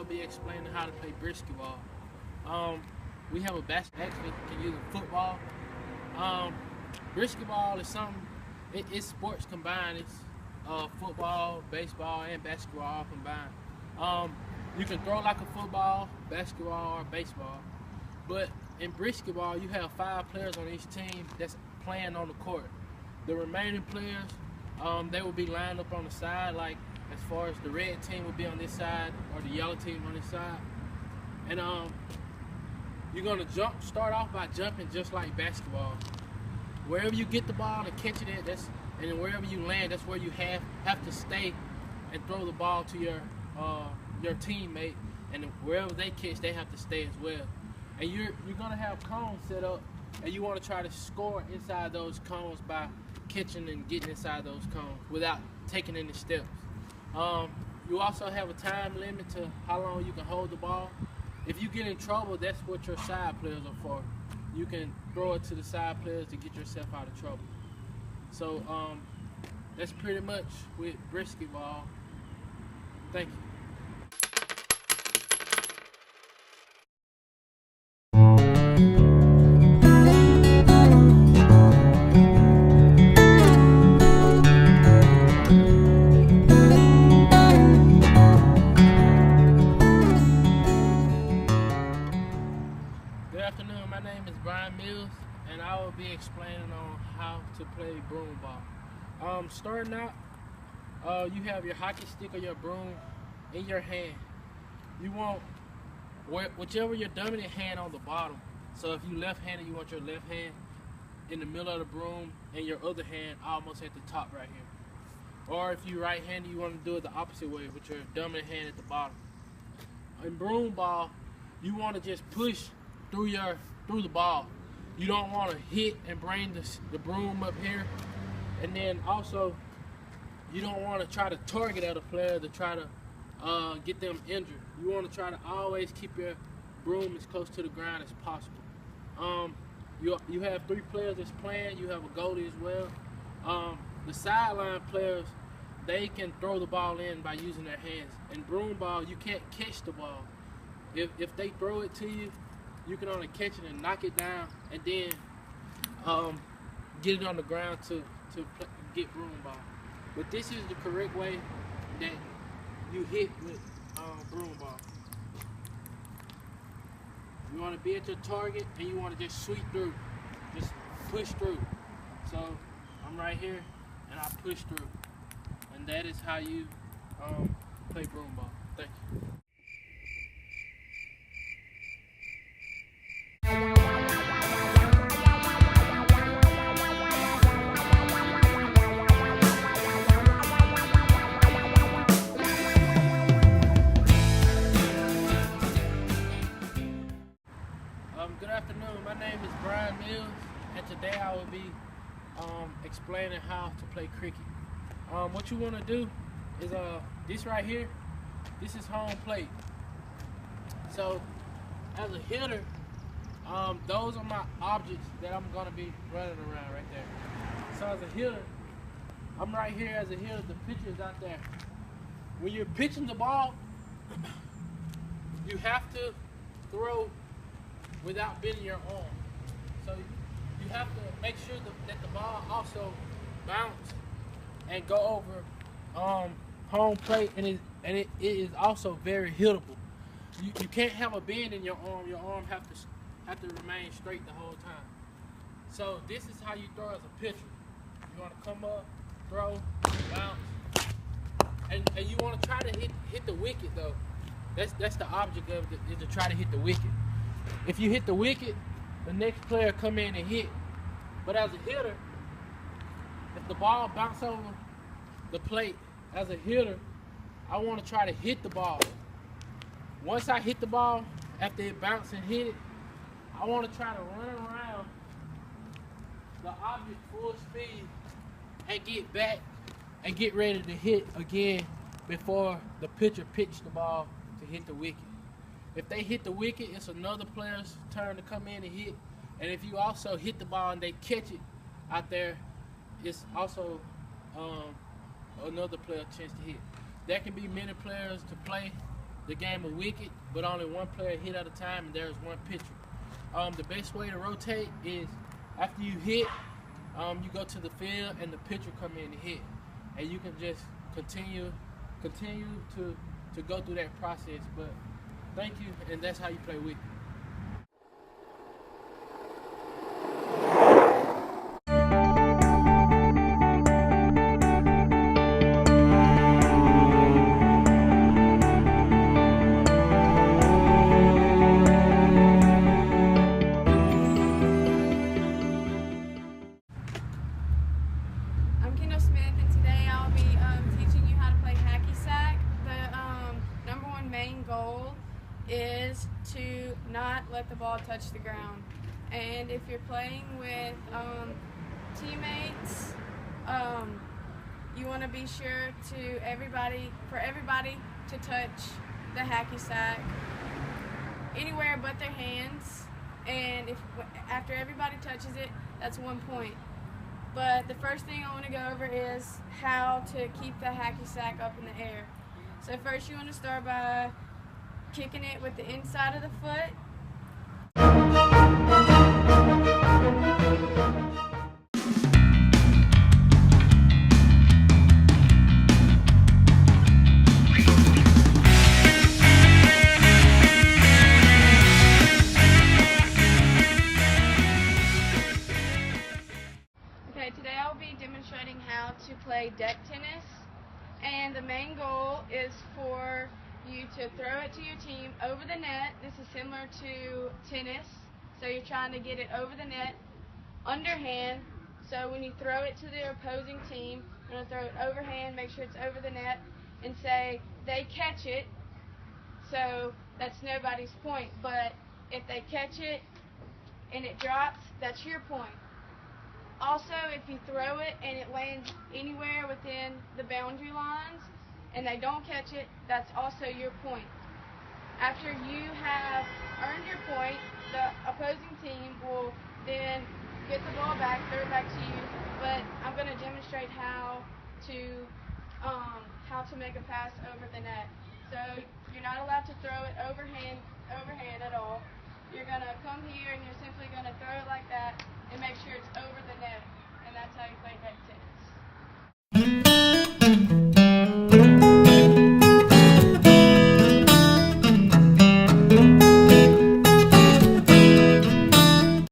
will be explaining how to play Brisketball. We have a basketball, actually can use a football. Brisketball is something, it's sports combined. It's football, baseball, and basketball all combined. You can throw like a football, basketball, or baseball. But in Brisketball, you have 5 players on each team that's playing on the court. The remaining players, they will be lined up on the side, like as far as the red team would be on this side or the yellow team on this side. And you're gonna start off by jumping just like basketball. Wherever you get the ball and catch it at, and then wherever you land, that's where you have to stay and throw the ball to your teammate. And wherever they catch, they have to stay as well. And you're gonna have cones set up, and you want to try to score inside those cones by catching and getting inside those cones without taking any steps. You also have a time limit to how long you can hold the ball. If you get in trouble, that's what your side players are for. You can throw it to the side players to get yourself out of trouble. So that's pretty much with Brisketball. Thank you. Good afternoon, my name is Brian Mills, and I will be explaining on how to play Broom Ball. Starting out, you have your hockey stick or your broom in your hand. You want whichever your dominant hand on the bottom. So if you left-handed, you want your left hand in the middle of the broom and your other hand almost at the top right here. Or if you right-handed, you want to do it the opposite way with your dominant hand at the bottom. In Broom Ball, you want to just push through the ball. You don't want to hit and bring the broom up here. And then also, you don't want to try to target at a player to try to get them injured. You want to try to always keep your broom as close to the ground as possible. You have 3 players that's playing. You have a goalie as well. The sideline players, they can throw the ball in by using their hands. In Broom Ball, you can't catch the ball. If they throw it to you, you can only catch it and knock it down, and then get it on the ground to get Broom Ball. But this is the correct way that you hit with Broom Ball. You want to be at your target, and you want to just sweep through, just push through. So I'm right here, and I push through, and that is how you play Broom Ball. Thank you. Good afternoon, my name is Brian Mills, and today I will be explaining how to play cricket. What you want to do is this right here, this is home plate. So as a hitter, those are my objects that I'm going to be running around right there. So as a hitter, I'm right here as a hitter, the pitcher is out there. When you're pitching the ball, you have to throw without bending your arm. So you have to make sure that the ball also bounce and go over home plate, and it is also very hittable. You can't have a bend in your arm. Your arm have to remain straight the whole time. So this is how you throw as a pitcher. You want to come up, throw, bounce, and you want to try to hit the wicket though. That's the object of it, is to try to hit the wicket. If you hit the wicket, the next player come in and hit. But as a hitter, if the ball bounces over the plate, as a hitter, I want to try to hit the ball. Once I hit the ball, after it bounced and hit it, I want to try to run around the object full speed and get back and get ready to hit again before the pitcher pitched the ball to hit the wicket. If they hit the wicket, it's another player's turn to come in and hit. And if you also hit the ball and they catch it out there, it's also another player's chance to hit. There can be many players to play the game of wicket, but only one player hit at a time, and there's one pitcher. The best way to rotate is after you hit, you go to the field and the pitcher come in to hit, and you can just continue to go through that process. But thank you, and that's how you play wicket. I'm Kendall Smith, and today I'll be teaching you how to play Hacky Sac. The number one main goal is to not let the ball touch the ground. And if you're playing with teammates, you want to be sure for everybody to touch the Hacky Sac anywhere but their hands. And after everybody touches it, that's 1 point. But the first thing I want to go over is how to keep the Hacky Sac up in the air. So first you want to start by kicking it with the inside of the foot. Okay, today I'll be demonstrating how to play deck tennis, and the main goal is for you to throw it to your team over the net. This is similar to tennis, so you're trying to get it over the net underhand. So when you throw it to the opposing team, you're going to throw it overhand, make sure it's over the net, and say they catch it. So that's nobody's point, but if they catch it and it drops, that's your point. Also, if you throw it and it lands anywhere within the boundary lines and they don't catch it, that's also your point. After you have earned your point, the opposing team will then get the ball back, throw it back to you, but I'm going to demonstrate how to make a pass over the net. So you're not allowed to throw it overhand at all. You're going to come here and you're